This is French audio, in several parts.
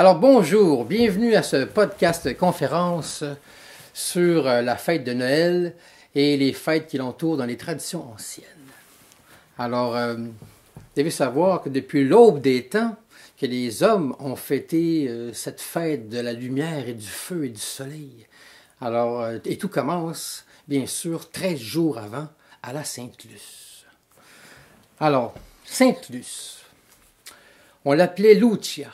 Alors bonjour, bienvenue à ce podcast conférence sur la fête de Noël et les fêtes qui l'entourent dans les traditions anciennes. Alors, vous devez savoir que depuis l'aube des temps, que les hommes ont fêté cette fête de la lumière et du feu et du soleil. Alors, et tout commence, bien sûr, 13 jours avant, à la Sainte-Luce. Alors, Sainte-Luce, on l'appelait Lucia.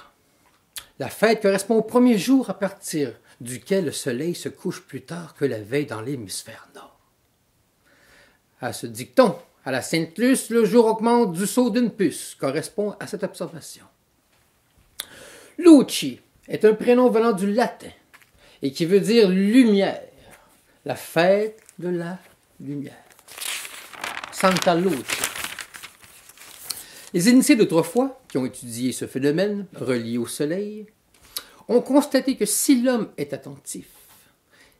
La fête correspond au premier jour à partir duquel le soleil se couche plus tard que la veille dans l'hémisphère nord. À ce dicton, à la Sainte-Luce, le jour augmente du saut d'une puce, correspond à cette observation. Luci est un prénom venant du latin et qui veut dire lumière, la fête de la lumière. Santa Lucia. Les initiés d'autrefois, qui ont étudié ce phénomène relié au soleil, ont constaté que si l'homme est attentif,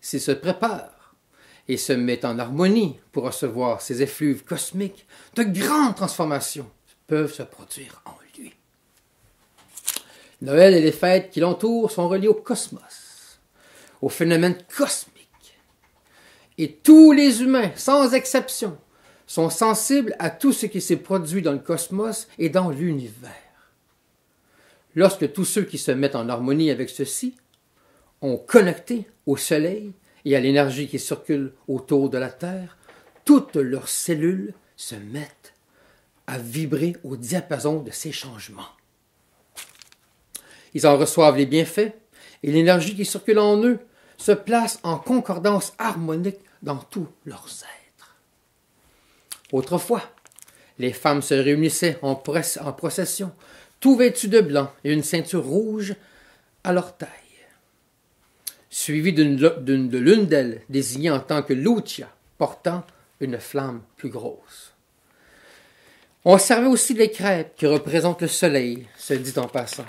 s'il se prépare et se met en harmonie pour recevoir ces effluves cosmiques, de grandes transformations peuvent se produire en lui. Noël et les fêtes qui l'entourent sont reliés au cosmos, au phénomène cosmique. Et tous les humains, sans exception, sont sensibles à tout ce qui s'est produit dans le cosmos et dans l'univers. Lorsque tous ceux qui se mettent en harmonie avec ceci ont connecté au soleil et à l'énergie qui circule autour de la Terre, toutes leurs cellules se mettent à vibrer au diapason de ces changements. Ils en reçoivent les bienfaits et l'énergie qui circule en eux se place en concordance harmonique dans tous leurs êtres. Autrefois, les femmes se réunissaient en procession, tout vêtues de blanc et une ceinture rouge à leur taille, suivie de l'une d'elles désignée en tant que Lucia, portant une flamme plus grosse. On servait aussi des crêpes qui représentent le soleil, se dit en passant.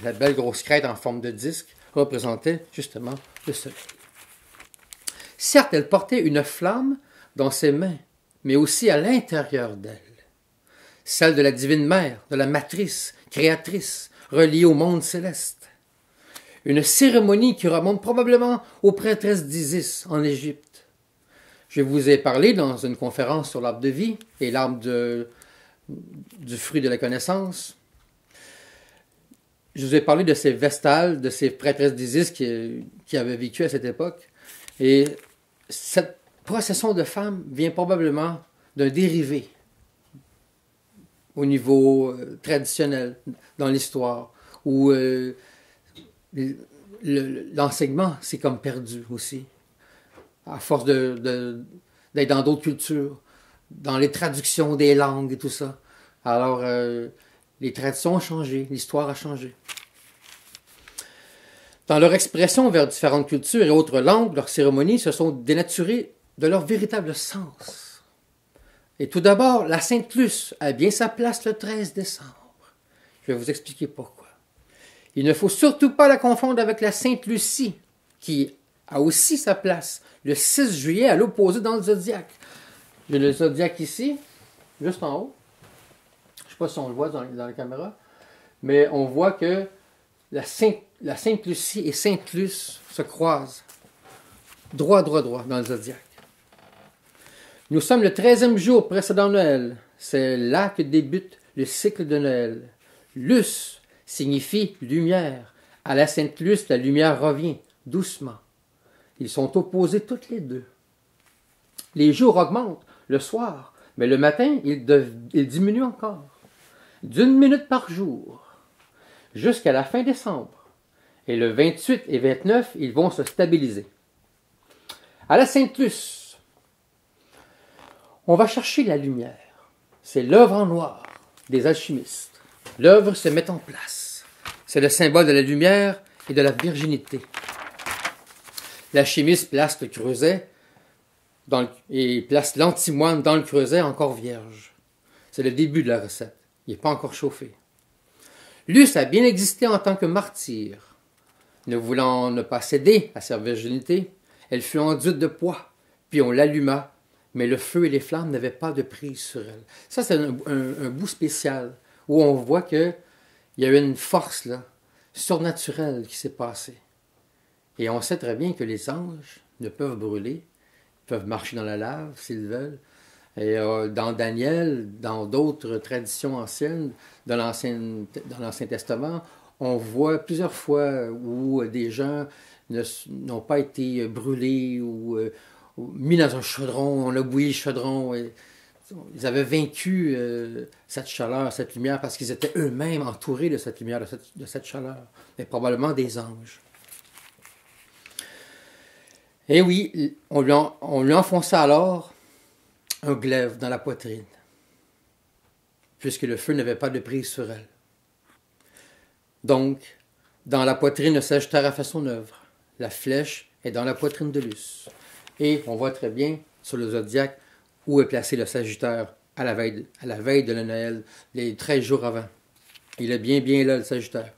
La belle grosse crête en forme de disque représentait justement le soleil. Certes, elle portait une flamme dans ses mains, mais aussi à l'intérieur d'elle. Celle de la divine mère, de la matrice, créatrice, reliée au monde céleste. Une cérémonie qui remonte probablement aux prêtresses d'Isis en Égypte. Je vous ai parlé dans une conférence sur l'arbre de vie et l'arbre du fruit de la connaissance. Je vous ai parlé de ces vestales, de ces prêtresses d'Isis qui avaient vécu à cette époque. Et cette procession de femmes vient probablement d'un dérivé au niveau traditionnel dans l'histoire, où l'enseignement s'est comme perdu aussi, à force d'être dans d'autres cultures, dans les traductions des langues et tout ça. Alors, les traditions ont changé, l'histoire a changé. Dans leur expression vers différentes cultures et autres langues, leurs cérémonies se sont dénaturées de leur véritable sens. Et tout d'abord, la Sainte-Luce a bien sa place le 13 décembre. Je vais vous expliquer pourquoi. Il ne faut surtout pas la confondre avec la Sainte-Lucie, qui a aussi sa place le 6 juillet à l'opposé dans le zodiaque. J'ai le zodiaque ici, juste en haut. Je ne sais pas si on le voit dans la caméra, mais on voit que la Sainte-Lucie et Sainte-Luce se croisent droit dans le zodiaque. Nous sommes le 13e jour précédent Noël. C'est là que débute le cycle de Noël. Luce signifie lumière. À la Sainte-Luce, la lumière revient doucement. Ils sont opposés toutes les deux. Les jours augmentent le soir, mais le matin, ils diminuent encore. d'1 minute par jour, jusqu'à la fin décembre. Et le 28 et 29, ils vont se stabiliser. À la Sainte-Luce, on va chercher la lumière. C'est l'œuvre en noir des alchimistes. L'œuvre se met en place. C'est le symbole de la lumière et de la virginité. L'alchimiste place le creuset et place l'antimoine dans le creuset encore vierge. C'est le début de la recette. Il n'est pas encore chauffé. Luce a bien existé en tant que martyr. Ne voulant ne pas céder à sa virginité, elle fut enduite de poids, puis on l'alluma, mais le feu et les flammes n'avaient pas de prise sur elle. Ça, c'est un bout spécial, où on voit que il y a eu une force là, surnaturelle qui s'est passée. Et on sait très bien que les anges ne peuvent brûler, peuvent marcher dans la lave s'ils veulent. Et dans Daniel, dans d'autres traditions anciennes, dans l'Ancien Testament, on voit plusieurs fois où des gens n'ont pas été brûlés ou mis dans un chaudron, on a bouilli le chaudron. Et ils avaient vaincu cette chaleur, cette lumière, parce qu'ils étaient eux-mêmes entourés de cette lumière, de cette chaleur, et probablement des anges. Et oui, on lui enfonça alors un glaive dans la poitrine, puisque le feu n'avait pas de prise sur elle. Donc, dans la poitrine, le Sagittaire a fait son œuvre. La flèche est dans la poitrine de Luce. Et on voit très bien sur le zodiaque où est placé le Sagittaire à la veille de la Noël, les 13 jours avant. Il est bien là, le Sagittaire.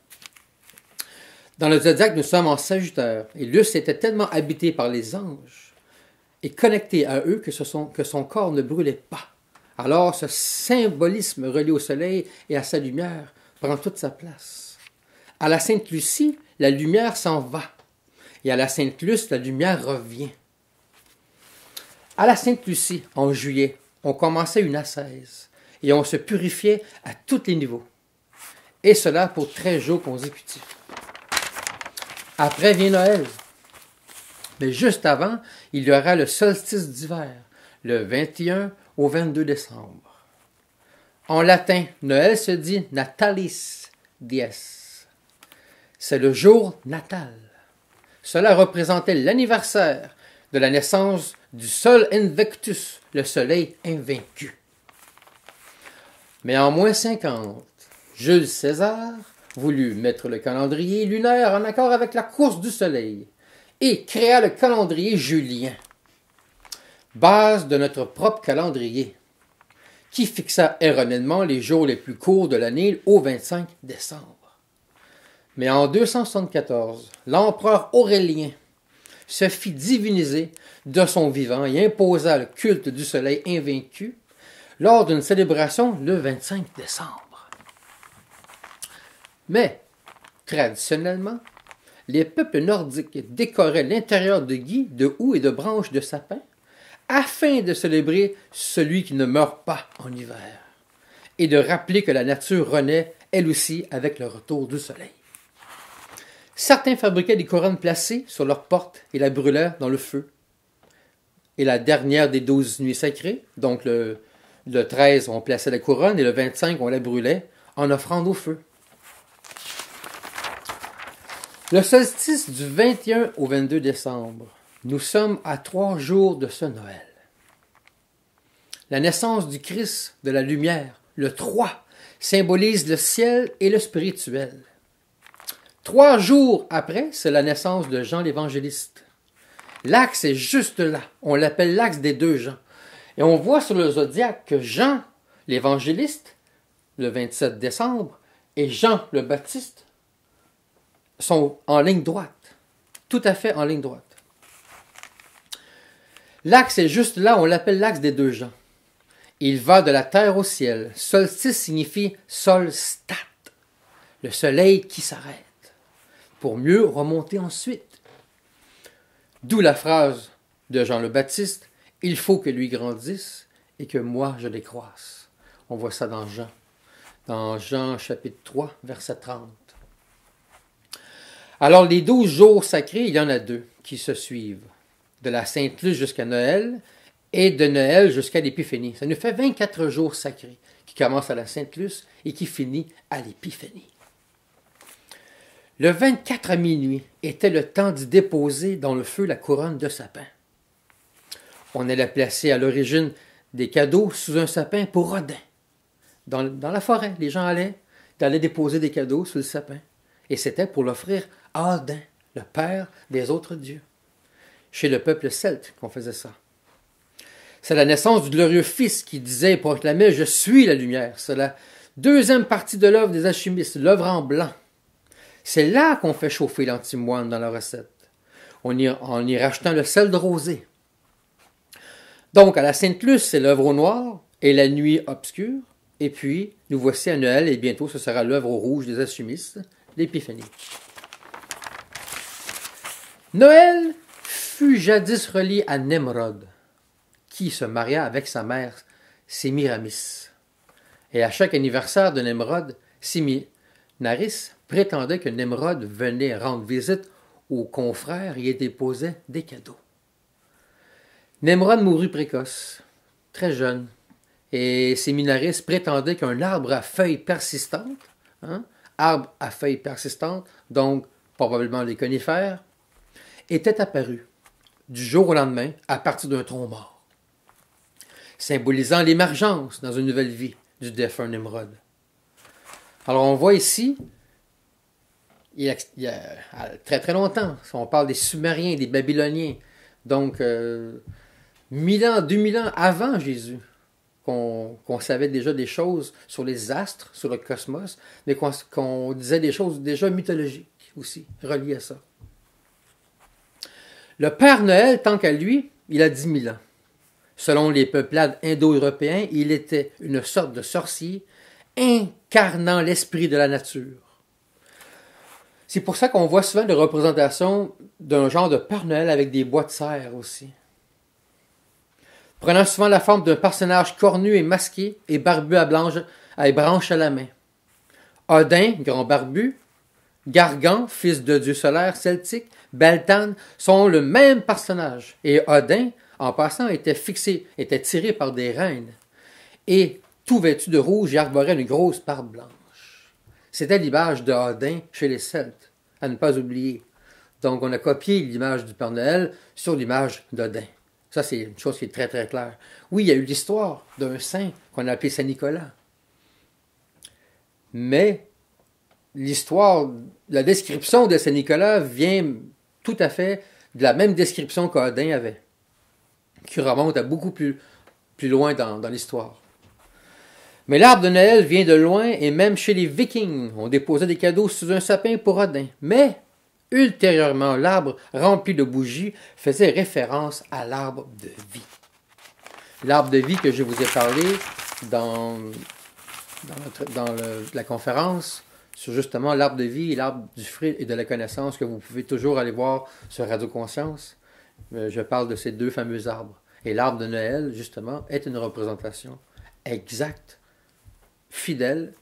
Dans le zodiaque, nous sommes en Sagittaire. Et Luce était tellement habité par les anges et connecté à eux que son corps ne brûlait pas. Alors, ce symbolisme relié au soleil et à sa lumière prend toute sa place. À la Sainte Lucie, la lumière s'en va. Et à la Sainte Luce, la lumière revient. À la Sainte Lucie, en juillet, on commençait une ascèse et on se purifiait à tous les niveaux. Et cela pour 13 jours consécutifs. Après vient Noël. Mais juste avant, il y aura le solstice d'hiver, le 21 au 22 décembre. En latin, Noël se dit Natalis Dies. C'est le jour natal. Cela représentait l'anniversaire de la naissance du Sol Invictus, le soleil invaincu. Mais en moins 50, Jules César voulut mettre le calendrier lunaire en accord avec la course du soleil et créa le calendrier julien, base de notre propre calendrier, qui fixa erronément les jours les plus courts de l'année au 25 décembre. Mais en 274, l'empereur Aurélien se fit diviniser de son vivant et imposa le culte du soleil invaincu lors d'une célébration le 25 décembre. Mais, traditionnellement, les peuples nordiques décoraient l'intérieur de gui, de houx et de branches de sapin afin de célébrer celui qui ne meurt pas en hiver et de rappeler que la nature renaît elle aussi avec le retour du soleil. Certains fabriquaient des couronnes placées sur leurs portes et la brûlèrent dans le feu. Et la dernière des 12 nuits sacrées, donc le 13, on plaçait la couronne et le 25, on la brûlait en offrande au feu. Le solstice du 21 au 22 décembre, nous sommes à 3 jours de ce Noël. La naissance du Christ de la lumière, le 3, symbolise le ciel et le spirituel. 3 jours après, c'est la naissance de Jean l'Évangéliste. L'axe est juste là. On l'appelle l'axe des 2 Jean. Et on voit sur le zodiaque que Jean l'Évangéliste, le 27 décembre, et Jean le Baptiste sont en ligne droite. Tout à fait en ligne droite. L'axe est juste là. On l'appelle l'axe des 2 Jean. Il va de la terre au ciel. Solstice signifie solstat, le soleil qui s'arrête, pour mieux remonter ensuite. D'où la phrase de Jean le Baptiste, « Il faut que lui grandisse et que moi je décroisse ». On voit ça dans Jean chapitre 3, verset 30. Alors les 12 jours sacrés, il y en a 2 qui se suivent, de la Sainte Luce jusqu'à Noël et de Noël jusqu'à l'Épiphénie. Ça nous fait 24 jours sacrés qui commencent à la Sainte Luce et qui finissent à l'Épiphénie. Le 24 à minuit était le temps d'y déposer dans le feu la couronne de sapin. On allait placer à l'origine des cadeaux sous un sapin pour Odin. Dans la forêt, les gens allaient déposer des cadeaux sous le sapin. Et c'était pour l'offrir à Odin, le père des autres dieux. Chez le peuple celte qu'on faisait ça. C'est la naissance du glorieux Fils qui disait et proclamait « Je suis la lumière ». C'est la deuxième partie de l'œuvre des alchimistes, l'œuvre en blanc. C'est là qu'on fait chauffer l'antimoine dans la recette, en y rajoutant le sel de rosée. Donc, à la Sainte Luce, c'est l'œuvre au noir et la nuit obscure. Et puis, nous voici à Noël, et bientôt ce sera l'œuvre au rouge des alchimistes, l'Épiphanie. Noël fut jadis relié à Nemrod, qui se maria avec sa mère Sémiramis. Et à chaque anniversaire de Nemrod, Séminaris prétendait que Nemrod venait rendre visite aux confrères et déposait des cadeaux. Nemrod mourut précoce, très jeune, et Séminaris prétendait qu'un arbre à feuilles persistantes, arbre à feuilles persistantes, donc probablement les conifères, était apparu du jour au lendemain à partir d'un tronc mort, symbolisant l'émergence dans une nouvelle vie du défunt Nimrod. Alors on voit ici, il y a très très longtemps, on parle des Sumériens, des Babyloniens, donc 1000 ans, 2000 ans avant Jésus, qu'on savait déjà des choses sur les astres, sur le cosmos, mais qu'on disait des choses déjà mythologiques aussi, reliées à ça. Le Père Noël, tant qu'à lui, il a 10 000 ans. Selon les peuplades indo-européens, il était une sorte de sorcier incarnant l'esprit de la nature. C'est pour ça qu'on voit souvent des représentations d'un genre de Père Noël avec des bois de serre aussi. Prenant souvent la forme d'un personnage cornu et masqué et barbu à branches à la main. Odin, grand barbu, Gargan, fils de dieu solaire celtique, Beltane sont le même personnage. Et Odin, en passant, était tiré par des reines. Et tout vêtu de rouge, il arborait une grosse barbe blanche. C'était l'image de Odin chez les Celtes, à ne pas oublier. Donc on a copié l'image du Père Noël sur l'image d'Odin. Ça, c'est une chose qui est très très claire. Oui, il y a eu l'histoire d'un saint qu'on a appelé Saint Nicolas. Mais l'histoire, la description de Saint Nicolas vient tout à fait de la même description qu'Odin avait, qui remonte à beaucoup plus loin dans l'histoire. Mais l'arbre de Noël vient de loin, et même chez les Vikings, on déposait des cadeaux sous un sapin pour Odin. Mais, ultérieurement, l'arbre rempli de bougies faisait référence à l'arbre de vie. L'arbre de vie que je vous ai parlé dans la conférence sur justement l'arbre de vie et l'arbre du fruit et de la connaissance que vous pouvez toujours aller voir sur Radio Conscience. Je parle de ces deux fameux arbres. Et l'arbre de Noël, justement, est une représentation exacte, fidèle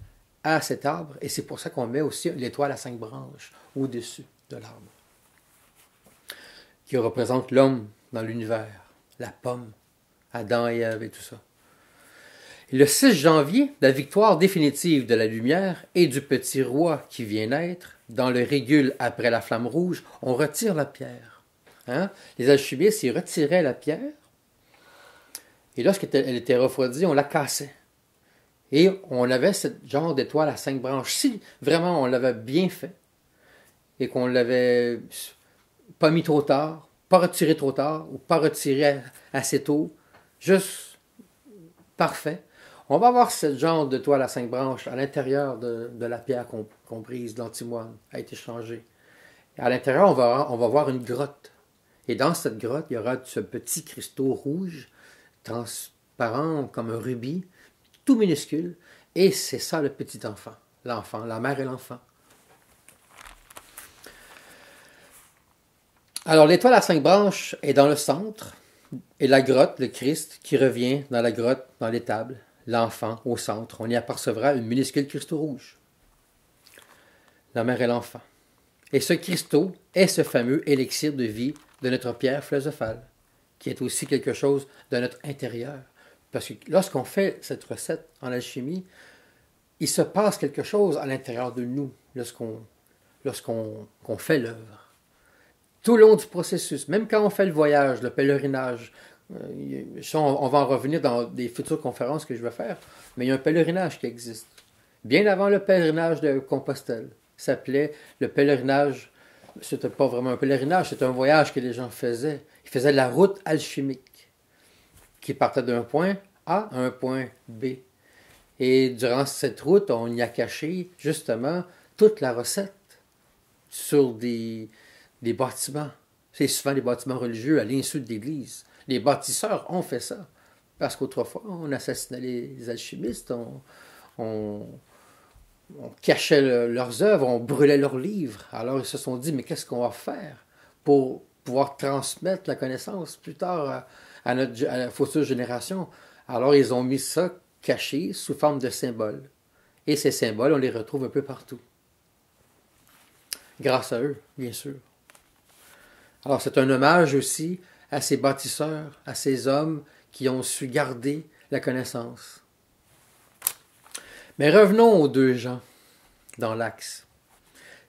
à cet arbre. Et c'est pour ça qu'on met aussi l'étoile à 5 branches au-dessus de l'arbre, qui représente l'homme dans l'univers, la pomme, Adam et Ève et tout ça. Le 6 janvier, la victoire définitive de la lumière et du petit roi qui vient naître, dans le régule après la flamme rouge, on retire la pierre. Les alchimistes, ils retiraient la pierre, et lorsqu'elle était refroidie, on la cassait. Et on avait ce genre d'étoile à 5 branches. Si vraiment on l'avait bien fait, et qu'on l'avait pas mis trop tard, pas retiré trop tard, ou pas retiré assez tôt, juste parfait, on va avoir ce genre de toile à 5 branches à l'intérieur de la pierre comprise, l'antimoine, a été changée. À l'intérieur, on va voir une grotte. Et dans cette grotte, il y aura ce petit cristaux rouge, transparent comme un rubis, tout minuscule. Et c'est ça le petit enfant, la mère et l'enfant. Alors, l'étoile à 5 branches est dans le centre, et la grotte, le Christ, qui revient dans la grotte, dans l'étable. L'enfant au centre, on y apercevra une minuscule cristaux rouge. La mère et l'enfant. Et ce cristaux est ce fameux élixir de vie de notre pierre philosophale, qui est aussi quelque chose de notre intérieur. Parce que lorsqu'on fait cette recette en alchimie, il se passe quelque chose à l'intérieur de nous lorsqu'on fait l'œuvre. Tout le long du processus, même quand on fait le voyage, le pèlerinage, on va en revenir dans des futures conférences que je vais faire, mais il y a un pèlerinage qui existe. Bien avant le pèlerinage de Compostelle, ça s'appelait le pèlerinage, c'était pas vraiment un pèlerinage, c'était un voyage que les gens faisaient. Ils faisaient la route alchimique, qui partait d'un point A à un point B. Et durant cette route, on y a caché justement toute la recette sur des bâtiments. C'est souvent des bâtiments religieux à l'insu de l'Église. Les bâtisseurs ont fait ça. Parce qu'autrefois, on assassinait les alchimistes, on cachait leurs œuvres, on brûlait leurs livres. Alors ils se sont dit, mais qu'est-ce qu'on va faire pour pouvoir transmettre la connaissance plus tard à la future génération? Alors ils ont mis ça caché sous forme de symboles. Et ces symboles, on les retrouve un peu partout. Grâce à eux, bien sûr. Alors c'est un hommage aussi à ces bâtisseurs, à ces hommes qui ont su garder la connaissance. Mais revenons aux 2 gens dans l'Axe.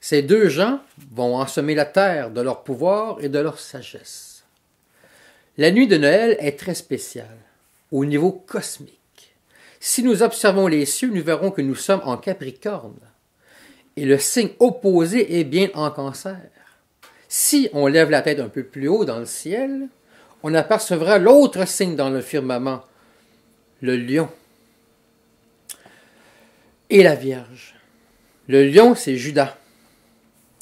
Ces 2 gens vont ensemer la terre de leur pouvoir et de leur sagesse. La nuit de Noël est très spéciale, au niveau cosmique. Si nous observons les cieux, nous verrons que nous sommes en Capricorne. Et le signe opposé est bien en Cancer. Si on lève la tête un peu plus haut dans le ciel, on apercevra l'autre signe dans le firmament, le lion et la Vierge. Le lion, c'est Judas,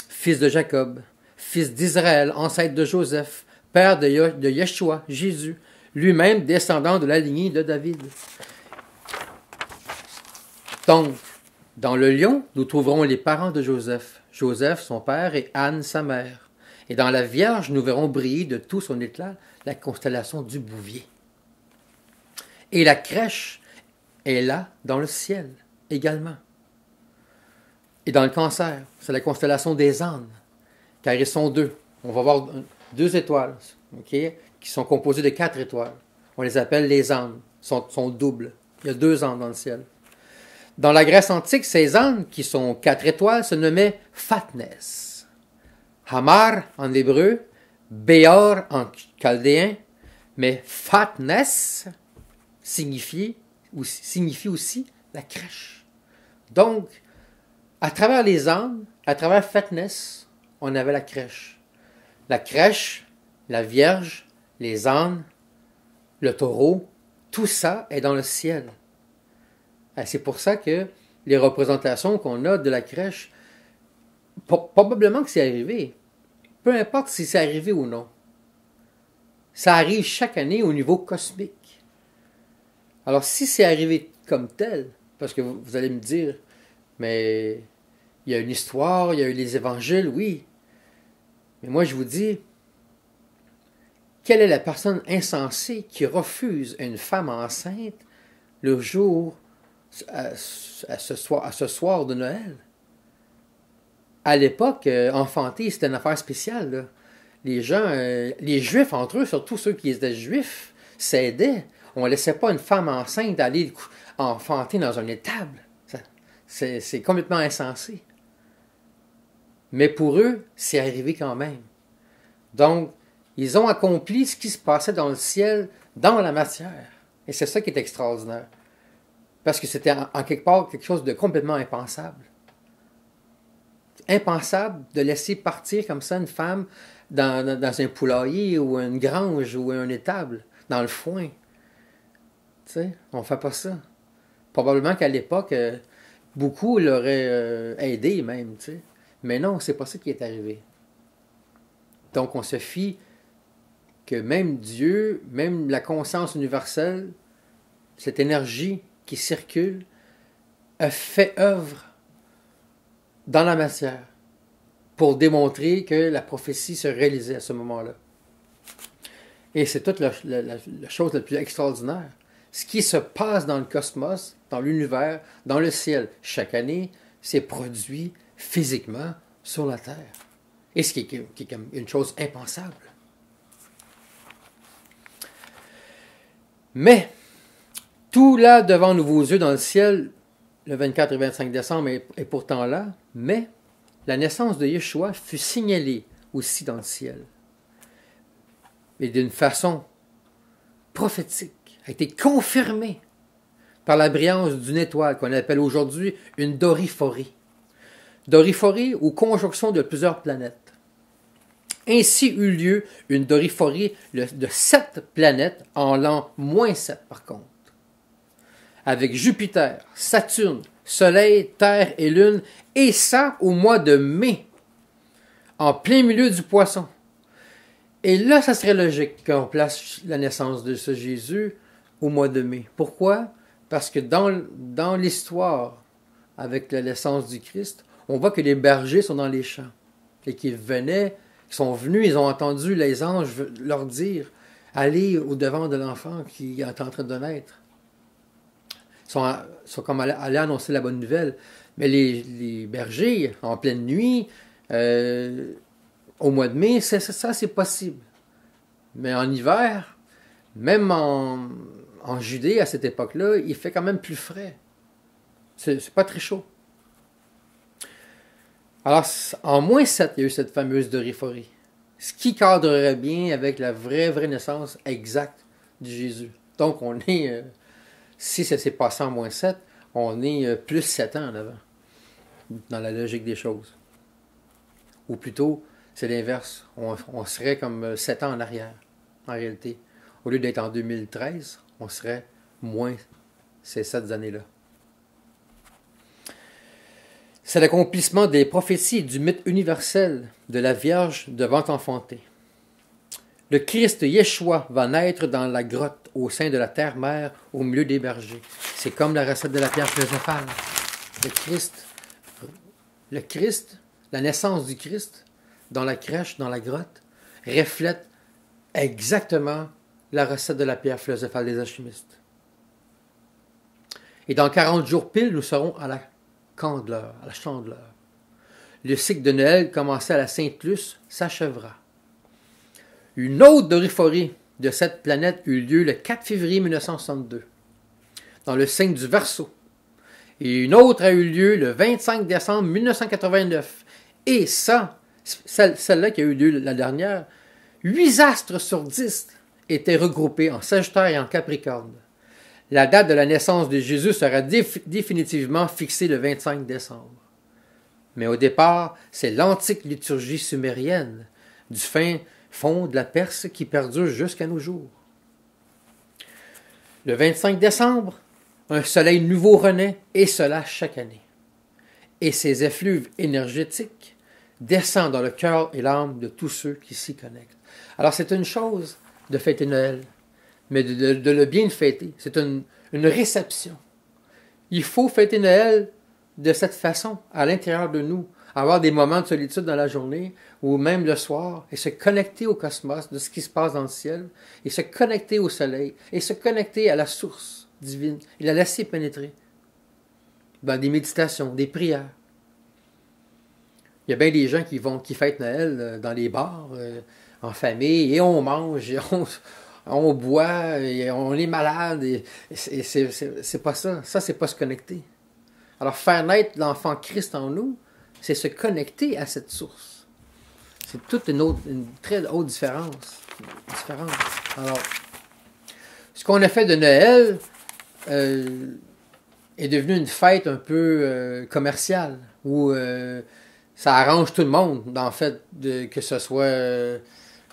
fils de Jacob, fils d'Israël, ancêtre de Joseph, père de Yeshua, Jésus, lui-même descendant de la lignée de David. Donc, dans le lion, nous trouverons les parents de Joseph, Joseph son père et Anne sa mère. Et dans la Vierge, nous verrons briller de tout son éclat la constellation du Bouvier. Et la crèche est là dans le ciel également. Et dans le Cancer, c'est la constellation des ânes, car ils sont 2. On va voir 2 étoiles, okay, qui sont composées de 4 étoiles. On les appelle les ânes, sont doubles. Il y a 2 ânes dans le ciel. Dans la Grèce antique, ces ânes, qui sont 4 étoiles, se nommaient Fatnès. Hamar en hébreu, Béor en chaldéen, mais Fatnès signifie aussi la crèche. Donc, à travers les ânes, à travers Fatnès, on avait la crèche. La crèche, la Vierge, les ânes, le taureau, tout ça est dans le ciel. Et c'est pour ça que les représentations qu'on a de la crèche, probablement que c'est arrivé. Peu importe si c'est arrivé ou non. Ça arrive chaque année au niveau cosmique. Alors si c'est arrivé comme tel, parce que vous allez me dire, mais il y a une histoire, il y a eu les évangiles, oui. Mais moi je vous dis, quelle est la personne insensée qui refuse une femme enceinte le jour, à ce soir de Noël? À l'époque, enfanter, c'était une affaire spéciale, là. Les gens, les Juifs entre eux, surtout ceux qui étaient Juifs, s'aidaient. On ne laissait pas une femme enceinte aller enfanter dans une étable. C'est complètement insensé. Mais pour eux, c'est arrivé quand même. Donc, ils ont accompli ce qui se passait dans le ciel, dans la matière. Et c'est ça qui est extraordinaire. Parce que c'était en quelque part quelque chose de complètement impensable. Impensable de laisser partir comme ça une femme dans un poulailler ou une grange ou une étable, dans le foin. Tu sais, on ne fait pas ça. Probablement qu'à l'époque, beaucoup l'auraient aidé même, tu sais. Mais non, c'est pas ça qui est arrivé. Donc on se fie que même Dieu, même la conscience universelle, cette énergie qui circule, a fait œuvre dans la matière pour démontrer que la prophétie se réalisait à ce moment-là. Et c'est toute la chose la plus extraordinaire. Ce qui se passe dans le cosmos, dans l'univers, dans le ciel, chaque année, c'est produit physiquement sur la Terre. Et ce qui est comme une chose impensable. Mais, tout là devant nos yeux dans le ciel, le 24 et 25 décembre est pourtant là, mais la naissance de Yeshua fut signalée aussi dans le ciel. Et d'une façon prophétique, a été confirmée par la brillance d'une étoile qu'on appelle aujourd'hui une doriphorie. Doriphorie ou conjonction de plusieurs planètes. Ainsi eut lieu une doriphorie de 7 planètes en l'an -7 par contre. Avec Jupiter, Saturne, Soleil, Terre et Lune, et ça au mois de mai, en plein milieu du Poisson. Et là, ça serait logique qu'on place la naissance de ce Jésus au mois de mai. Pourquoi? Parce que dans l'histoire, avec la naissance du Christ, on voit que les bergers sont dans les champs. Et qu'ils venaient, ils sont venus, ils ont entendu les anges leur dire « Allez au-devant de l'enfant qui est en train de naître ». Ils sont comme allés annoncer la bonne nouvelle. Mais les bergers, en pleine nuit, au mois de mai, ça c'est possible. Mais en hiver, même en Judée, à cette époque-là, il fait quand même plus frais. C'est pas très chaud. Alors, en -7, il y a eu cette fameuse doriphorie. Ce qui cadrerait bien avec la vraie naissance exacte de Jésus. Donc, on est, si ça s'est passé en -7, on est plus 7 ans en avant, dans la logique des choses. Ou plutôt, c'est l'inverse. On serait comme 7 ans en arrière, en réalité. Au lieu d'être en 2013, on serait moins ces 7 années-là. C'est l'accomplissement des prophéties et du mythe universel de la Vierge devant enfanter. Le Christ Yeshua va naître dans la grotte au sein de la terre-mère au milieu des bergers. C'est comme la recette de la pierre philosophale. Le Christ, la naissance du Christ dans la crèche, dans la grotte, reflète exactement la recette de la pierre philosophale des alchimistes. Et dans 40 jours pile, nous serons à la candeleur, à la chandeleur. Le cycle de Noël commencé à la Sainte-Luce s'achèvera. Une autre doriphorie de cette planète eut lieu le 4 février 1962, dans le signe du Verseau. Et une autre a eu lieu le 25 décembre 1989. Et ça, celle-là qui a eu lieu la dernière, 8 astres sur 10 étaient regroupés en Sagittaire et en Capricorne. La date de la naissance de Jésus sera définitivement fixée le 25 décembre. Mais au départ, c'est l'antique liturgie sumérienne du fin fond de la Perse qui perdure jusqu'à nos jours. Le 25 décembre, un soleil nouveau renaît, et cela chaque année. Et ces effluves énergétiques descendent dans le cœur et l'âme de tous ceux qui s'y connectent. Alors c'est une chose de fêter Noël, mais de le bien fêter. C'est une réception. Il faut fêter Noël de cette façon, à l'intérieur de nous, avoir des moments de solitude dans la journée, ou même le soir, et se connecter au cosmos, de ce qui se passe dans le ciel, et se connecter au soleil, et se connecter à la source divine, et la laisser pénétrer dans des méditations, des prières. Il y a bien des gens qui fêtent Noël dans les bars, en famille, et on mange, et on boit, et on est malade, et c'est pas ça. Ça, c'est pas se connecter. Alors, faire naître l'enfant Christ en nous, c'est se connecter à cette source. C'est toute une très haute différence. Alors, ce qu'on a fait de Noël est devenu une fête un peu commerciale, où ça arrange tout le monde, en fait, que ce soit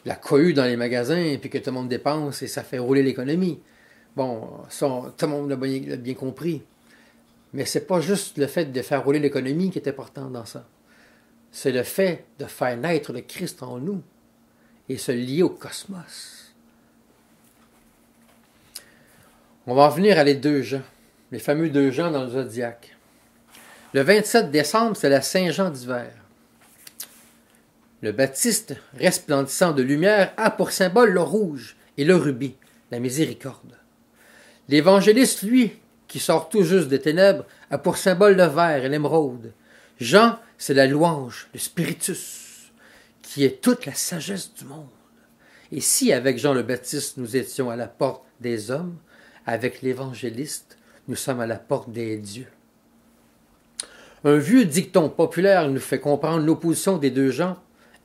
la cohue dans les magasins, puis que tout le monde dépense, et ça fait rouler l'économie. Bon, ça, tout le monde l'a bien compris. Mais c'est pas juste le fait de faire rouler l'économie qui est important dans ça. C'est le fait de faire naître le Christ en nous et se lier au cosmos. On va en venir à les 2 Jean, les fameux 2 Jean dans le zodiaque. Le 27 décembre, c'est la Saint-Jean d'hiver. Le Baptiste, resplendissant de lumière, a pour symbole le rouge et le rubis, la miséricorde. L'évangéliste, lui, qui sort tout juste des ténèbres, a pour symbole le vert et l'émeraude. Jean, c'est la louange, le spiritus, qui est toute la sagesse du monde. Et si, avec Jean le Baptiste, nous étions à la porte des hommes, avec l'évangéliste, nous sommes à la porte des dieux. Un vieux dicton populaire nous fait comprendre l'opposition des 2 Jean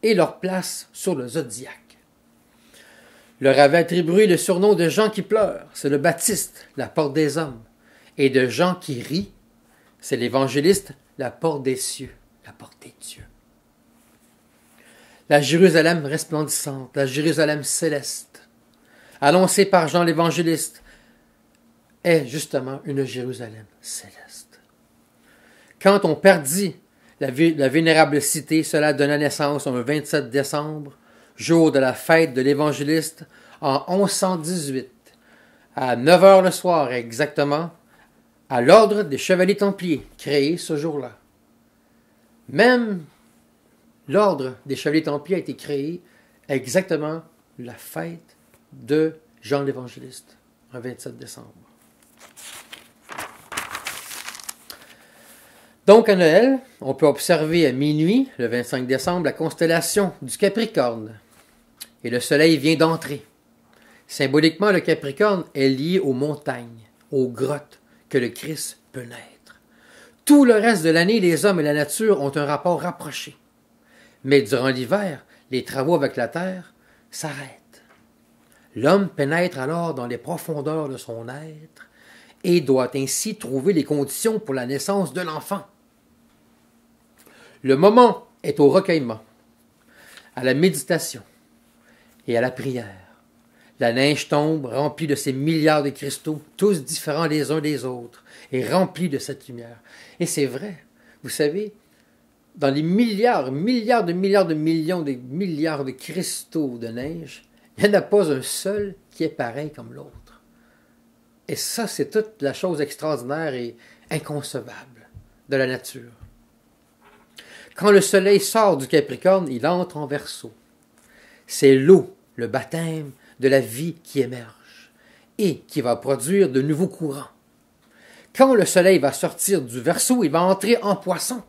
et leur place sur le zodiaque. Leur avait attribué le surnom de Jean qui pleure, c'est le Baptiste, la porte des hommes. Et de Jean qui rit, c'est l'évangéliste, la porte des cieux, la porte des dieux. La Jérusalem resplendissante, la Jérusalem céleste, annoncée par Jean l'évangéliste, est justement une Jérusalem céleste. Quand on perdit la vénérable cité, cela donna naissance un 27 décembre, jour de la fête de l'évangéliste, en 1118, à 9 heures le soir exactement, à l'ordre des chevaliers templiers créés ce jour-là. Même l'ordre des chevaliers templiers a été créé exactement la fête de Jean l'Évangéliste, le 27 décembre. Donc à Noël, on peut observer à minuit, le 25 décembre, la constellation du Capricorne. Et le soleil vient d'entrer. Symboliquement, le Capricorne est lié aux montagnes, aux grottes que le Christ peut naître. Tout le reste de l'année, les hommes et la nature ont un rapport rapproché. Mais durant l'hiver, les travaux avec la terre s'arrêtent. L'homme pénètre alors dans les profondeurs de son être et doit ainsi trouver les conditions pour la naissance de l'enfant. Le moment est au recueillement, à la méditation et à la prière. La neige tombe, remplie de ces milliards de cristaux, tous différents les uns des autres, et remplis de cette lumière. Et c'est vrai, vous savez, dans les milliards de millions de milliards de cristaux de neige, il n'y en a pas un seul qui est pareil comme l'autre. Et ça, c'est toute la chose extraordinaire et inconcevable de la nature. Quand le soleil sort du Capricorne, il entre en Verseau. C'est l'eau, le baptême de la vie qui émerge et qui va produire de nouveaux courants. Quand le soleil va sortir du Verseau, il va entrer en Poisson.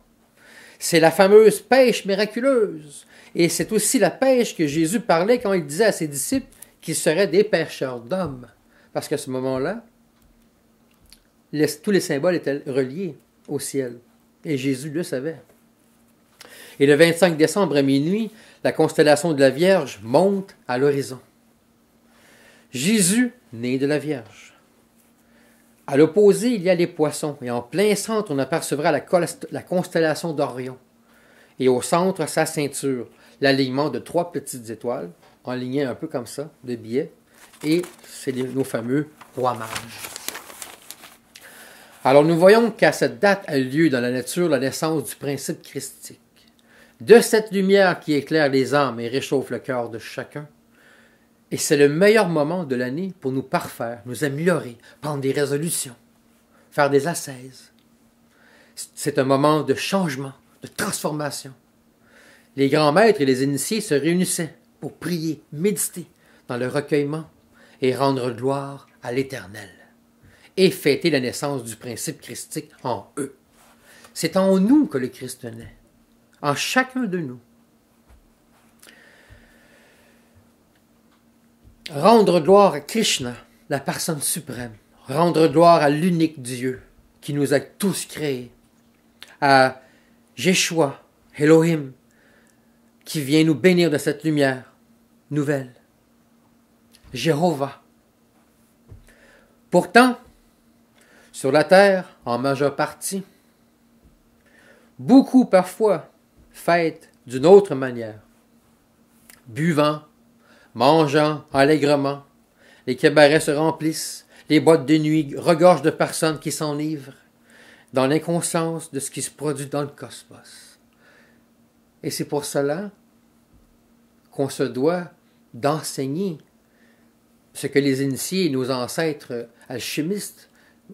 C'est la fameuse pêche miraculeuse. Et c'est aussi la pêche que Jésus parlait quand il disait à ses disciples qu'ils seraient des pêcheurs d'hommes. Parce qu'à ce moment-là, tous les symboles étaient reliés au ciel. Et Jésus le savait. Et le 25 décembre à minuit, la constellation de la Vierge monte à l'horizon. Jésus, né de la Vierge. À l'opposé, il y a les poissons, et en plein centre, on apercevra la constellation d'Orion. Et au centre, sa ceinture, l'alignement de 3 petites étoiles, enlignées un peu comme ça, de biais, et c'est nos fameux rois mages. Alors nous voyons qu'à cette date a lieu dans la nature la naissance du principe christique. De cette lumière qui éclaire les âmes et réchauffe le cœur de chacun. Et c'est le meilleur moment de l'année pour nous parfaire, nous améliorer, prendre des résolutions, faire des ascèses. C'est un moment de changement, de transformation. Les grands maîtres et les initiés se réunissaient pour prier, méditer dans le recueillement et rendre gloire à l'Éternel et fêter la naissance du principe christique en eux. C'est en nous que le Christ naît, en chacun de nous. Rendre gloire à Krishna, la personne suprême. Rendre gloire à l'unique Dieu qui nous a tous créés. À Yeshua, Elohim, qui vient nous bénir de cette lumière nouvelle. Jéhovah. Pourtant, sur la terre, en majeure partie, beaucoup parfois fêtent d'une autre manière. Buvant, mangeant allègrement, les cabarets se remplissent, les boîtes de nuit regorgent de personnes qui s'enivrent, dans l'inconscience de ce qui se produit dans le cosmos. Et c'est pour cela qu'on se doit d'enseigner ce que les initiés et nos ancêtres alchimistes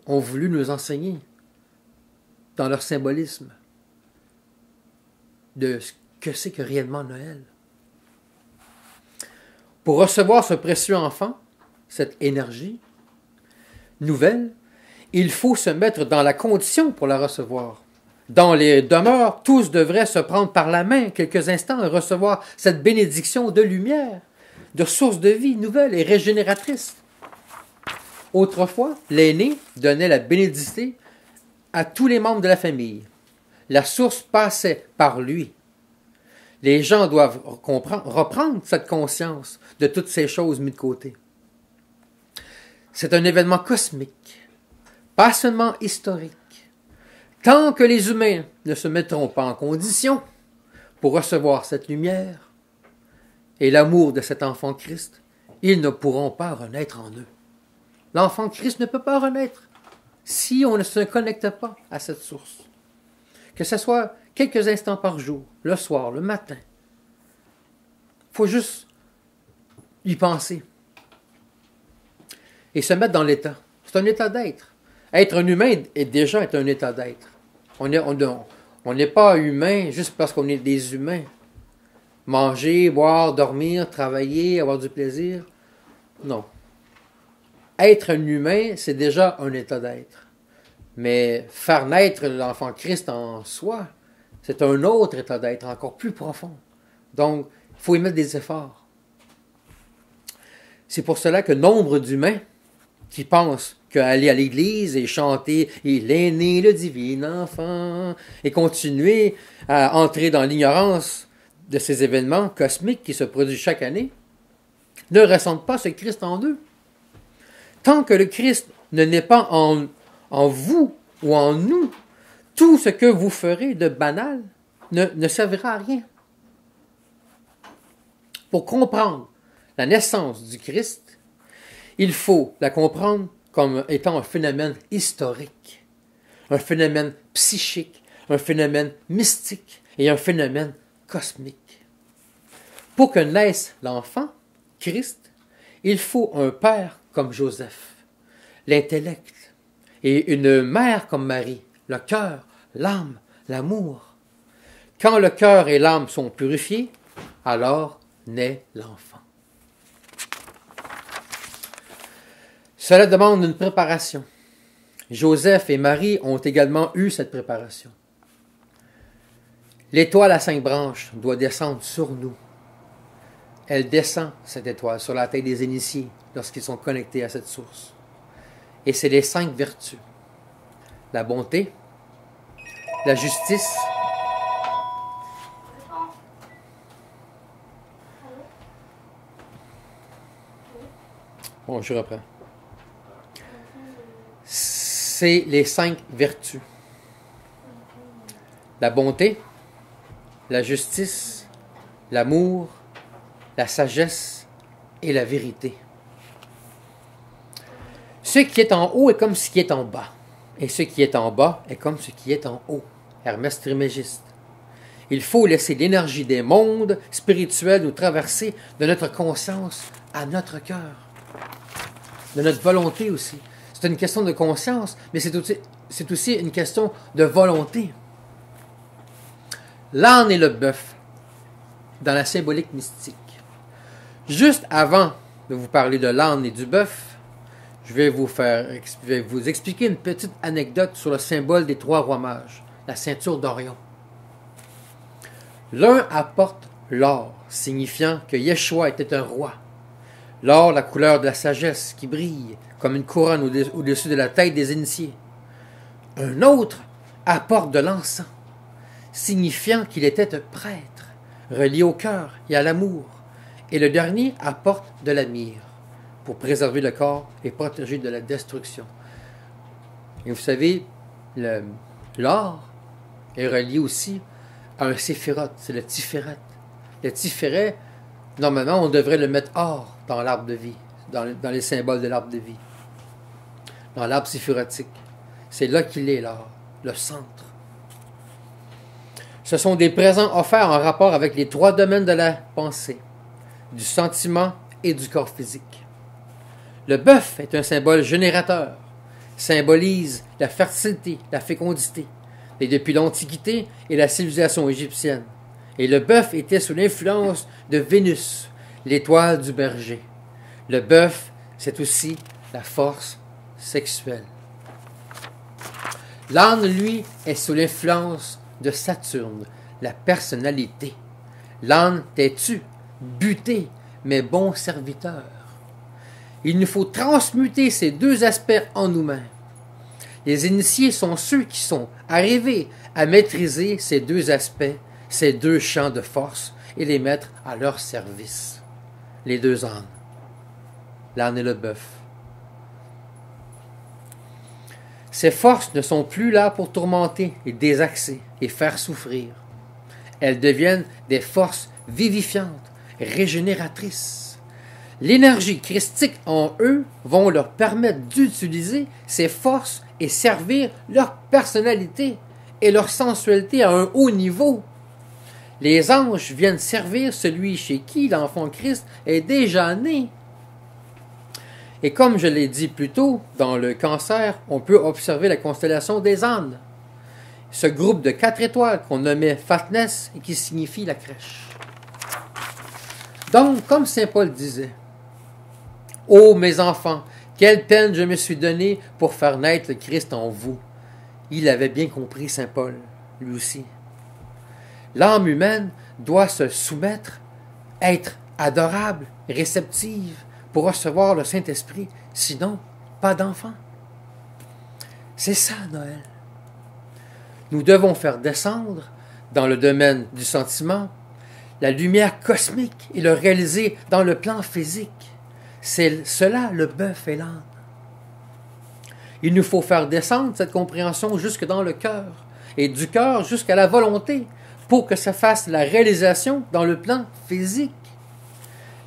ont voulu nous enseigner dans leur symbolisme de ce que c'est que réellement Noël. Pour recevoir ce précieux enfant, cette énergie nouvelle, il faut se mettre dans la condition pour la recevoir. Dans les demeures, tous devraient se prendre par la main quelques instants et recevoir cette bénédiction de lumière, de source de vie nouvelle et régénératrice. Autrefois, l'aîné donnait la bénédiction à tous les membres de la famille. La source passait par lui. Les gens doivent reprendre cette conscience de toutes ces choses mises de côté. C'est un événement cosmique, pas seulement historique. Tant que les humains ne se mettront pas en condition pour recevoir cette lumière et l'amour de cet enfant Christ, ils ne pourront pas renaître en eux. L'enfant Christ ne peut pas renaître si on ne se connecte pas à cette source. Que ce soit quelques instants par jour, le soir, le matin. Il faut juste y penser. et se mettre dans l'état. C'est un état d'être. Être un humain est déjà un état d'être. On n'est pas humain juste parce qu'on est des humains. Manger, boire, dormir, travailler, avoir du plaisir. Non. Être un humain, c'est déjà un état d'être. Mais faire naître l'enfant Christ en soi, c'est un autre état d'être, encore plus profond. Donc, il faut y mettre des efforts. C'est pour cela que nombre d'humains qui pensent qu'aller à l'église et chanter « Il est né le divin enfant » et continuer à entrer dans l'ignorance de ces événements cosmiques qui se produisent chaque année, ne ressentent pas ce Christ en eux. Tant que le Christ ne naît pas en vous ou en nous, tout ce que vous ferez de banal ne servira à rien. Pour comprendre la naissance du Christ, il faut la comprendre comme étant un phénomène historique, un phénomène psychique, un phénomène mystique et un phénomène cosmique. Pour que naisse l'enfant, Christ, il faut un père comme Joseph, l'intellect, et une mère comme Marie, le cœur, l'âme, l'amour. Quand le cœur et l'âme sont purifiés, alors naît l'enfant. Cela demande une préparation. Joseph et Marie ont également eu cette préparation. L'étoile à 5 branches doit descendre sur nous. Elle descend, cette étoile, sur la tête des initiés lorsqu'ils sont connectés à cette source. Et c'est les 5 vertus. La bonté, la justice, bon, je reprends. C'est les 5 vertus. La bonté, la justice, l'amour, la sagesse et la vérité. Ce qui est en haut est comme ce qui est en bas. Et ce qui est en bas est comme ce qui est en haut. Hermès Trismégiste. Il faut laisser l'énergie des mondes spirituels nous traverser de notre conscience à notre cœur. De notre volonté aussi. C'est une question de conscience, mais c'est aussi une question de volonté. L'âne et le bœuf, dans la symbolique mystique. Juste avant de vous parler de l'âne et du bœuf, je vais vous expliquer une petite anecdote sur le symbole des 3 rois mages, la ceinture d'Orion. L'un apporte l'or, signifiant que Yeshua était un roi. L'or, la couleur de la sagesse qui brille comme une couronne au-dessus de la tête des initiés. Un autre apporte de l'encens, signifiant qu'il était un prêtre, relié au cœur et à l'amour. Et le dernier apporte de la myrrhe, pour préserver le corps et protéger de la destruction. Et vous savez, l'or est relié aussi à un séphiroth, c'est le Tiferet. Le Tiferet, normalement, on devrait le mettre or dans l'arbre de vie, dans les symboles de l'arbre de vie, dans l'arbre séphirotique. C'est là qu'il est, l'or, le centre. Ce sont des présents offerts en rapport avec les 3 domaines de la pensée, du sentiment et du corps physique. Le bœuf est un symbole générateur, symbolise la fertilité, la fécondité, et depuis l'Antiquité et la civilisation égyptienne. Et le bœuf était sous l'influence de Vénus, l'étoile du berger. Le bœuf, c'est aussi la force sexuelle. L'âne, lui, est sous l'influence de Saturne, la personnalité. L'âne têtu, buté, mais bon serviteur. Il nous faut transmuter ces 2 aspects en nous-mêmes. Les initiés sont ceux qui sont arrivés à maîtriser ces 2 aspects, ces 2 champs de force, et les mettre à leur service. Les 2 ânes, l'âne et le bœuf. Ces forces ne sont plus là pour tourmenter et désaxer et faire souffrir. Elles deviennent des forces vivifiantes, régénératrices. L'énergie christique en eux vont leur permettre d'utiliser ces forces et servir leur personnalité et leur sensualité à un haut niveau. Les anges viennent servir celui chez qui l'enfant Christ est déjà né. Et comme je l'ai dit plus tôt, dans le Cancer, on peut observer la constellation des Andes. Ce groupe de 4 étoiles qu'on nommait Fatness et qui signifie la crèche. Donc, comme saint Paul disait, « Ô mes enfants, quelle peine je me suis donnée pour faire naître le Christ en vous. » Il avait bien compris, saint Paul, lui aussi. L'âme humaine doit se soumettre, être adorable, réceptive, pour recevoir le Saint-Esprit, sinon, pas d'enfant. C'est ça, Noël. Nous devons faire descendre, dans le domaine du sentiment, la lumière cosmique et le réaliser dans le plan physique. C'est cela le bœuf et l'âne. Il nous faut faire descendre cette compréhension jusque dans le cœur, et du cœur jusqu'à la volonté, pour que ça fasse la réalisation dans le plan physique.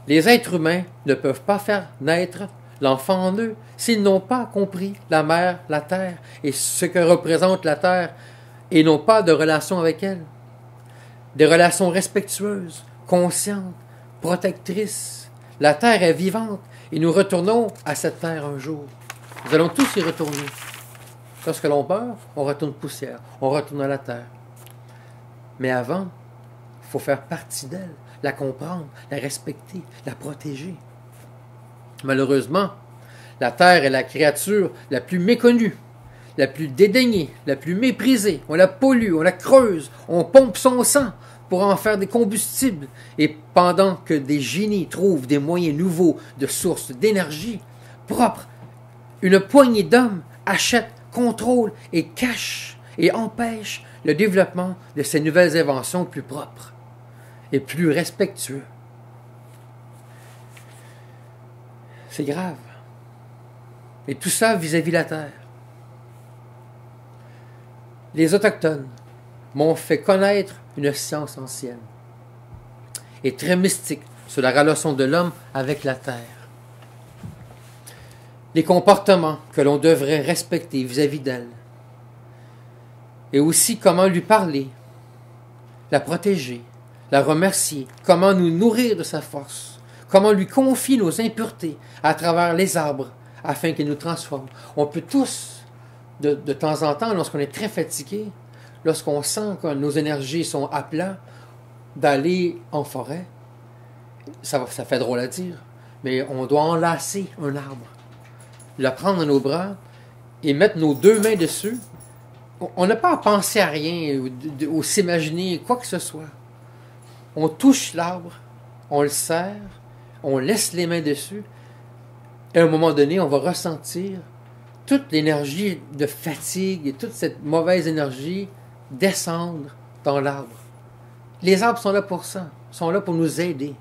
Les êtres humains ne peuvent pas faire naître l'enfant en eux s'ils n'ont pas compris la mer, la terre et ce que représente la terre et n'ont pas de relation avec elle. Des relations respectueuses, conscientes, protectrices. La terre est vivante et nous retournons à cette terre un jour. Nous allons tous y retourner. Lorsque l'on meurt, on retourne poussière, on retourne à la terre. Mais avant, il faut faire partie d'elle, la comprendre, la respecter, la protéger. Malheureusement, la terre est la créature la plus méconnue, la plus dédaignée, la plus méprisée. On la pollue, on la creuse, on pompe son sang pour en faire des combustibles. Et pendant que des génies trouvent des moyens nouveaux de sources d'énergie propres, une poignée d'hommes achètent, contrôlent et cachent et empêchent le développement de ces nouvelles inventions plus propres et plus respectueux. C'est grave. Et tout ça vis-à-vis de la terre. Les Autochtones m'ont fait connaître une science ancienne et très mystique sur la relation de l'homme avec la terre. Les comportements que l'on devrait respecter vis-à-vis d'elle. Et aussi comment lui parler, la protéger, la remercier, comment nous nourrir de sa force, comment lui confier nos impuretés à travers les arbres afin qu'il nous transforme. On peut tous, de temps en temps, lorsqu'on est très fatigué, lorsqu'on sent que nos énergies sont à plat, d'aller en forêt. Ça fait drôle à dire, mais on doit enlacer un arbre, le prendre dans nos bras et mettre nos 2 mains dessus. On n'a pas à penser à rien ou s'imaginer quoi que ce soit. On touche l'arbre, on le serre, on laisse les mains dessus, et à un moment donné, on va ressentir toute l'énergie de fatigue et toute cette mauvaise énergie descendre dans l'arbre. Les arbres sont là pour ça, sont là pour nous aider.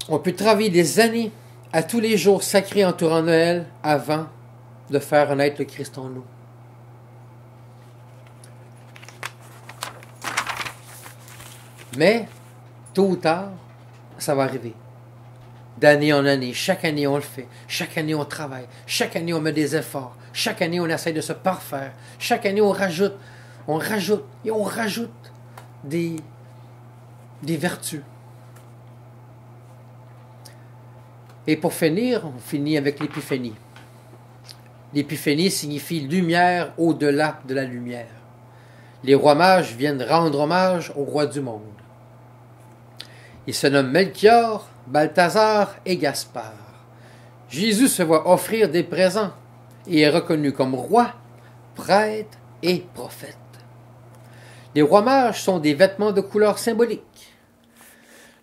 On peut travailler des années à tous les jours sacrés entourant Noël avant de faire naître le Christ en nous. Mais, tôt ou tard, ça va arriver. D'année en année, chaque année on le fait, chaque année on travaille, chaque année on met des efforts, chaque année on essaie de se parfaire, chaque année on rajoute des vertus. Et pour finir, on finit avec l'épiphanie. L'épiphanie signifie lumière au-delà de la lumière. Les rois mages viennent rendre hommage au roi du monde. Ils se nomment Melchior, Balthazar et Gaspard. Jésus se voit offrir des présents et est reconnu comme roi, prêtre et prophète. Les rois mages sont des vêtements de couleur symbolique.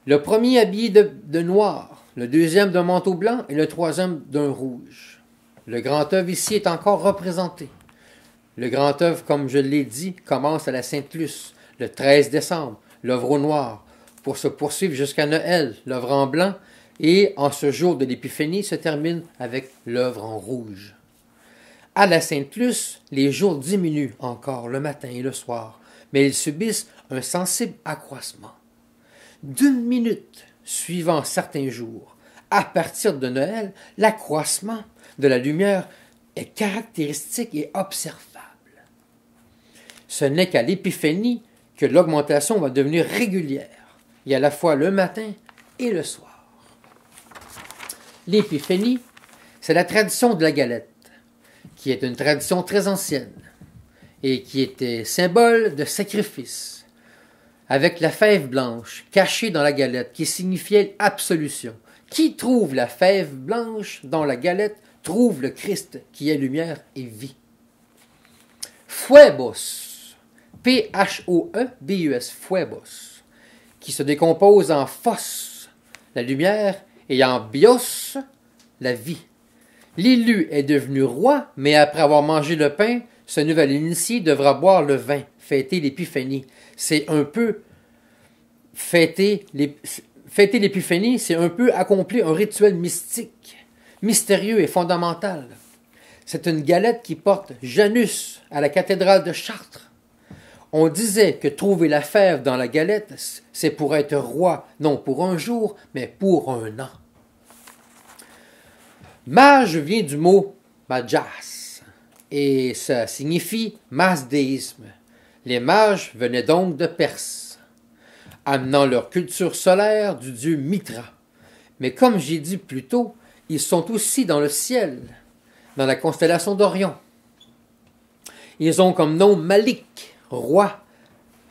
Le premier habillé de noir, le deuxième d'un manteau blanc et le troisième d'un rouge. Le grand œuvre ici est encore représenté. Le grand œuvre, comme je l'ai dit, commence à la Sainte-Luce, le 13 décembre, l'œuvre au noir, pour se poursuivre jusqu'à Noël, l'œuvre en blanc, et en ce jour de l'Épiphanie se termine avec l'œuvre en rouge. À la Sainte-Luce, les jours diminuent encore le matin et le soir, mais ils subissent un sensible accroissement. d'1 minute suivant certains jours. À partir de Noël, l'accroissement de la lumière est caractéristique et observable. Ce n'est qu'à l'Épiphanie que l'augmentation va devenir régulière. et à la fois le matin et le soir. L'épiphanie, c'est la tradition de la galette, qui est une tradition très ancienne et qui était symbole de sacrifice, avec la fève blanche cachée dans la galette qui signifiait absolution. Qui trouve la fève blanche dans la galette trouve le Christ qui est lumière et vie. Phoebos, P-H-O-E-B-U-S, Phoebos, qui se décompose en phos, la lumière, et en bios, la vie. L'élu est devenu roi, mais après avoir mangé le pain, ce nouvel initié devra boire le vin, fêter l'épiphanie. C'est un peu fêter l'épiphanie, c'est un peu accomplir un rituel mystique, mystérieux et fondamental. C'est une galette qui porte Janus à la cathédrale de Chartres. On disait que trouver la fève dans la galette, c'est pour être roi, non pour un jour, mais pour un an. Mage vient du mot majas, et ça signifie masdéisme. Les mages venaient donc de Perse, amenant leur culture solaire du dieu Mitra. Mais comme j'ai dit plus tôt, ils sont aussi dans le ciel, dans la constellation d'Orion. Ils ont comme nom Malik, roi,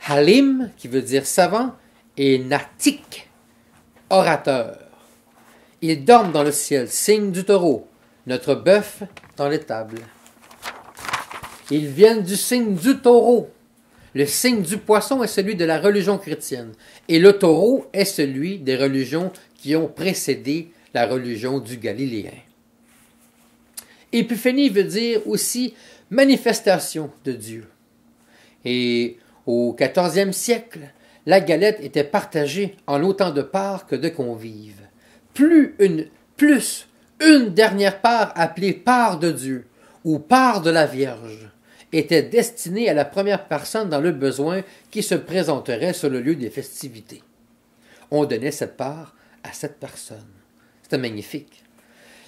Halim, qui veut dire savant, et Natik, orateur. Ils dorment dans le ciel, signe du taureau, notre bœuf dans l'étable. Ils viennent du signe du taureau. Le signe du poisson est celui de la religion chrétienne, et le taureau est celui des religions qui ont précédé la religion du Galiléen. Épiphanie veut dire aussi manifestation de Dieu. Et au XIVe siècle, la galette était partagée en autant de parts que de convives. Plus une dernière part appelée part de Dieu ou part de la Vierge était destinée à la première personne dans le besoin qui se présenterait sur le lieu des festivités. On donnait cette part à cette personne. C'était magnifique.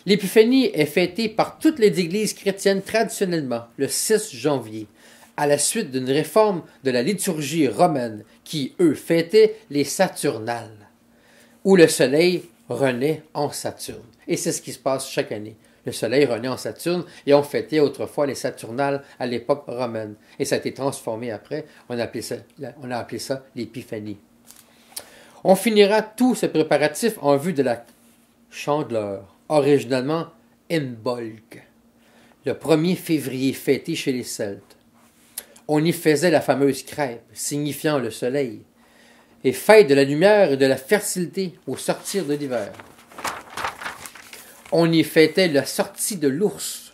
L'épiphanie est fêtée par toutes les églises chrétiennes traditionnellement le 6 janvier, à la suite d'une réforme de la liturgie romaine qui, eux, fêtaient les Saturnales, où le soleil renaît en Saturne. Et c'est ce qui se passe chaque année. Le soleil renaît en Saturne et on fêtait autrefois les Saturnales à l'époque romaine. Et ça a été transformé après, on a appelé ça l'épiphanie. On finira tous ces préparatifs en vue de la Chandeleur, originalement Imbolc, le 1er février fêté chez les Celtes. On y faisait la fameuse crêpe, signifiant le soleil, et fête de la lumière et de la fertilité au sortir de l'hiver. On y fêtait la sortie de l'ours.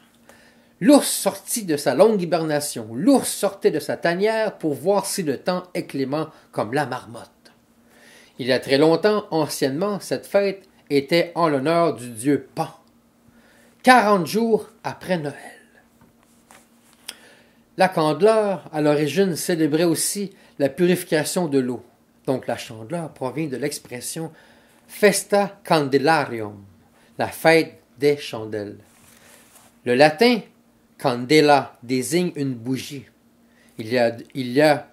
L'ours sortit de sa longue hibernation. L'ours sortait de sa tanière pour voir si le temps est clément comme la marmotte. Il y a très longtemps, anciennement, cette fête était en l'honneur du dieu Pan, 40 jours après Noël. La Candeleur, à l'origine, célébrait aussi la purification de l'eau. Donc la Chandeleur provient de l'expression Festa Candelarium, la fête des chandelles. Le latin candela désigne une bougie. Il y a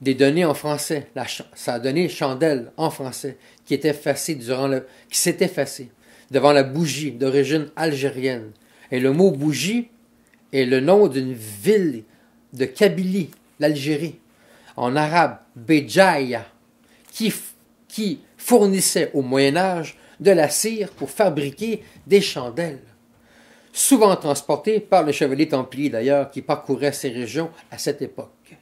des données en français. Ça a donné chandelle en français qui s'est effacée devant la bougie d'origine algérienne. Et le mot bougie est le nom d'une ville de Kabylie, l'Algérie, en arabe Béjaïa, qui fournissait au Moyen Âge de la cire pour fabriquer des chandelles, souvent transportées par les chevaliers templiers d'ailleurs qui parcouraient ces régions à cette époque.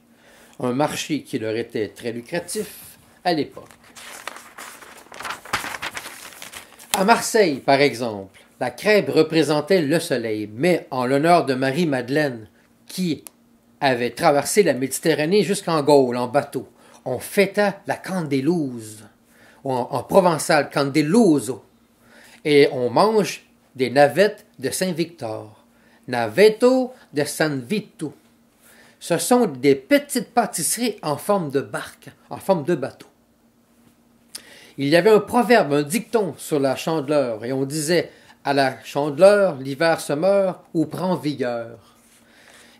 Un marché qui leur était très lucratif à l'époque. À Marseille, par exemple, la crêpe représentait le soleil, mais en l'honneur de Marie-Madeleine, qui avait traversé la Méditerranée jusqu'en Gaule en bateau. On fêta la Candeluse, en provençal, Candeluso, et on mange des navettes de Saint-Victor, navetto de San Vito. Ce sont des petites pâtisseries en forme de barque, en forme de bateau. Il y avait un proverbe, un dicton sur la Chandeleur, et on disait « À la Chandeleur, l'hiver se meurt ou prend vigueur ».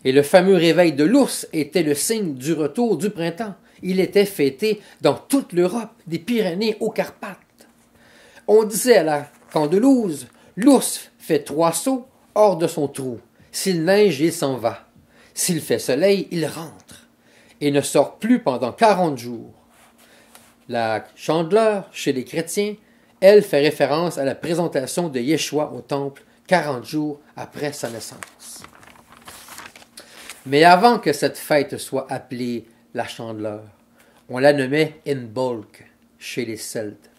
Et le fameux réveil de l'ours était le signe du retour du printemps. Il était fêté dans toute l'Europe, des Pyrénées aux Carpates. On disait à la Candelouse, l'ours fait 3 sauts hors de son trou. S'il neige, il s'en va. S'il fait soleil, il rentre et ne sort plus pendant 40 jours. La Chandeleur, chez les chrétiens, elle fait référence à la présentation de Yeshua au temple 40 jours après sa naissance. Mais avant que cette fête soit appelée la Chandeleur, on la nommait Imbolc chez les Celtes.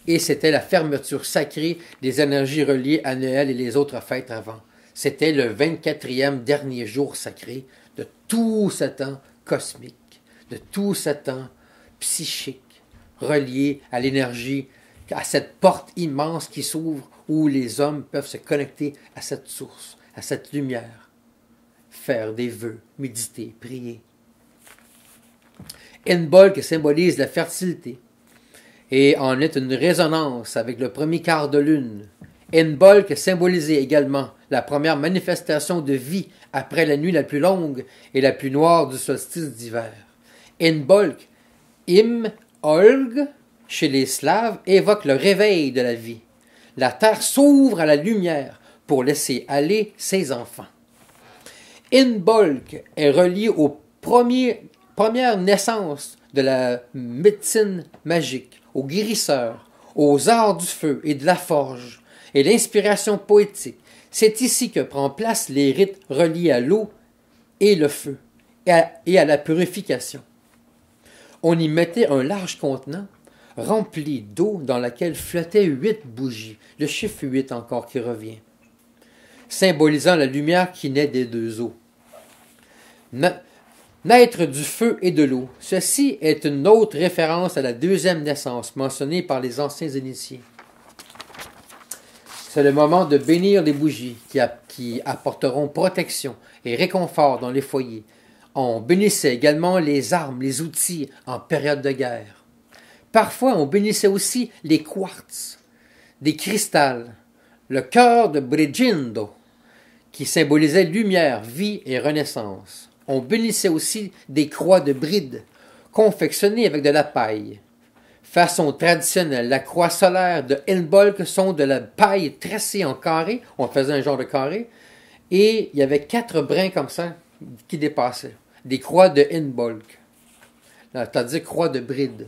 Et c'était la fermeture sacrée des énergies reliées à Noël et les autres fêtes avant. C'était le 24e dernier jour sacré de tout ce temps cosmique, de tout ce temps psychique, relié à l'énergie, à cette porte immense qui s'ouvre où les hommes peuvent se connecter à cette source, à cette lumière, faire des vœux, méditer, prier. Imbolc symbolise la fertilité et en est une résonance avec le premier quart de lune. Imbolc symbolisait également la première manifestation de vie après la nuit la plus longue et la plus noire du solstice d'hiver. Imbolc, Olg, chez les Slaves, évoque le réveil de la vie. La terre s'ouvre à la lumière pour laisser aller ses enfants. Imbolc est relié aux premières naissances de la médecine magique, aux guérisseurs, aux arts du feu et de la forge, et l'inspiration poétique. C'est ici que prend place les rites reliés à l'eau et le feu, et à la purification. On y mettait un large contenant rempli d'eau dans laquelle flottaient 8 bougies, le chiffre 8 encore qui revient, symbolisant la lumière qui naît des 2 eaux. Naître du feu et de l'eau, ceci est une autre référence à la deuxième naissance mentionnée par les anciens initiés. C'est le moment de bénir les bougies qui apporteront protection et réconfort dans les foyers. On bénissait également les armes, les outils en période de guerre. Parfois, on bénissait aussi les quartz, des cristals, le cœur de Brigindo, qui symbolisait lumière, vie et renaissance. On bénissait aussi des croix de bride, confectionnées avec de la paille. Façon traditionnelle, la croix solaire de Imbolc sont de la paille tressée en carré, on faisait un genre de carré, et il y avait 4 brins comme ça qui dépassaient, des croix de Imbolc, c'est-à-dire croix de bride.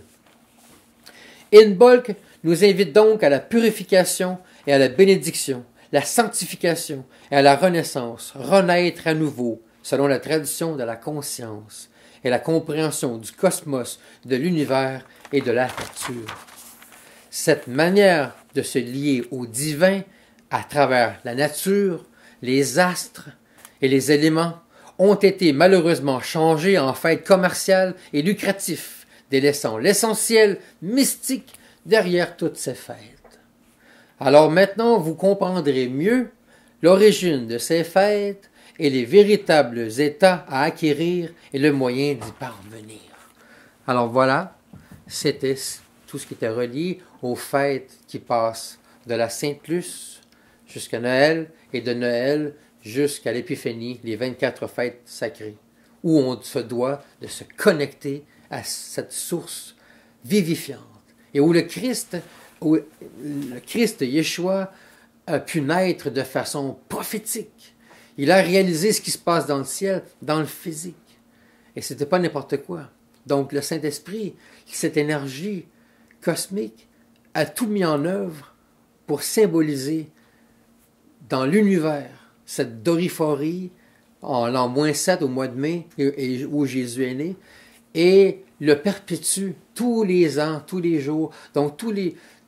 Imbolc nous invite donc à la purification et à la bénédiction, la sanctification et à la renaissance, renaître à nouveau, selon la tradition de la conscience et la compréhension du cosmos, de l'univers et de la nature. Cette manière de se lier au divin à travers la nature, les astres et les éléments ont été malheureusement changés en fêtes commerciales et lucratifs, délaissant l'essentiel mystique derrière toutes ces fêtes. Alors maintenant, vous comprendrez mieux l'origine de ces fêtes et les véritables états à acquérir et le moyen d'y parvenir. Alors voilà, c'était tout ce qui était relié aux fêtes qui passent de la Sainte-Luce jusqu'à Noël et de Noël jusqu'à l'Épiphénie, les 24 fêtes sacrées, où on se doit de se connecter à cette source vivifiante et où le Christ Yeshua a pu naître de façon prophétique. Il a réalisé ce qui se passe dans le ciel, dans le physique. Et ce n'était pas n'importe quoi. Donc le Saint-Esprit, cette énergie cosmique, a tout mis en œuvre pour symboliser dans l'univers cette doriphorie en l'an -7 au mois de mai, où Jésus est né, et le perpétue tous les ans, tous les jours. Donc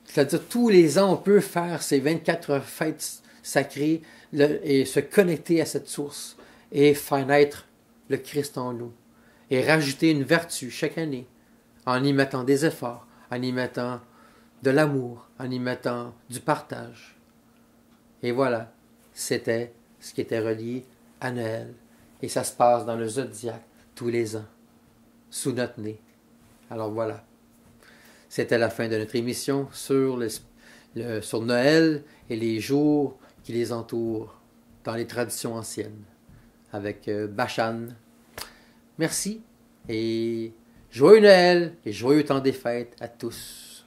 c'est-à-dire tous les ans, on peut faire ces 24 fêtes sacrées et se connecter à cette source et faire naître le Christ en nous. Et rajouter une vertu chaque année en y mettant des efforts, en y mettant de l'amour, en y mettant du partage. Et voilà, c'était ce qui était relié à Noël. Et ça se passe dans le zodiaque tous les ans, sous notre nez. Alors voilà, c'était la fin de notre émission sur Noël et les jours qui les entourent dans les traditions anciennes, avec Bachan. Merci et Joyeux Noël et joyeux temps des fêtes à tous.